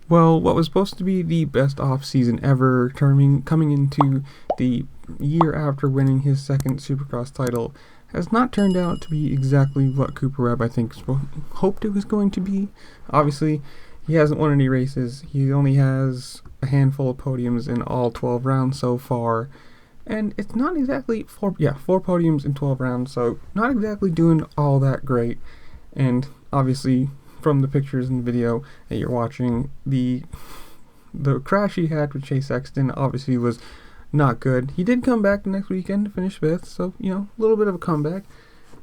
Well, what was supposed to be the best off-season ever, coming into the year after winning his second Supercross title, has not turned out to be exactly what Cooper Webb, I think, hoped it was going to be. Obviously, he hasn't won any races. He only has a handful of podiums in all 12 rounds so far. And it's not exactly four podiums in 12 rounds, so not exactly doing all that great. And obviously, from the pictures and the video that you're watching, the crash he had with Chase Sexton obviously was not good. He did come back the next weekend to finish 5th, so, a little bit of a comeback.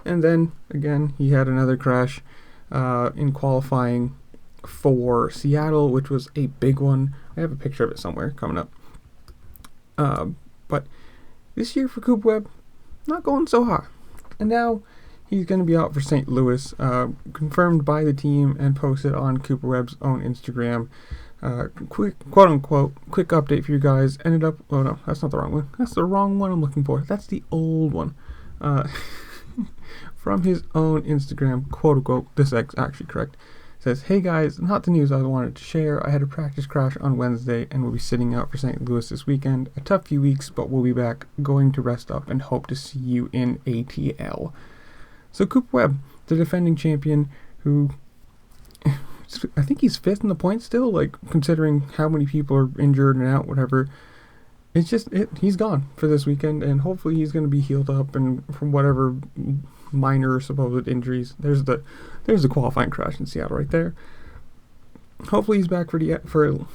And then, again, he had another crash in qualifying for Seattle, which was a big one. I have a picture of it somewhere coming up. But this year for Cooper Webb, not going so hot. And now he's going to be out for St. Louis, confirmed by the team and posted on Cooper Webb's own Instagram. Quick, quote-unquote, quick update for you guys. Ended up, oh no, that's not the wrong one. That's the wrong one I'm looking for. That's the old one. From his own Instagram, quote-unquote, this is actually correct. Says, hey guys, not the news I wanted to share. I had a practice crash on Wednesday and will be sitting out for St. Louis this weekend. A tough few weeks, but we'll be back, going to rest up and hope to see you in ATL. So Cooper Webb, the defending champion, who I think he's 5th in the points still, considering how many people are injured and out, whatever. It's just, he's gone for this weekend, and hopefully he's going to be healed up and from whatever minor supposed injuries. There's the qualifying crash in Seattle right there. Hopefully he's back for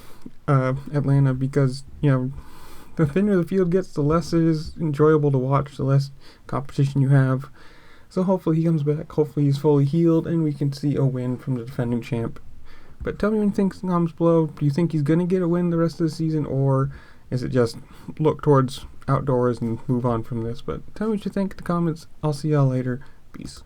Atlanta, because the thinner the field gets, the less it is enjoyable to watch, the less competition you have. So hopefully he comes back, hopefully he's fully healed, and we can see a win from the defending champ. But tell me when you think comments below. Do you think he's going to get a win the rest of the season, or is it just look towards outdoors and move on from this? But tell me what you think in the comments. I'll see y'all later. Peace.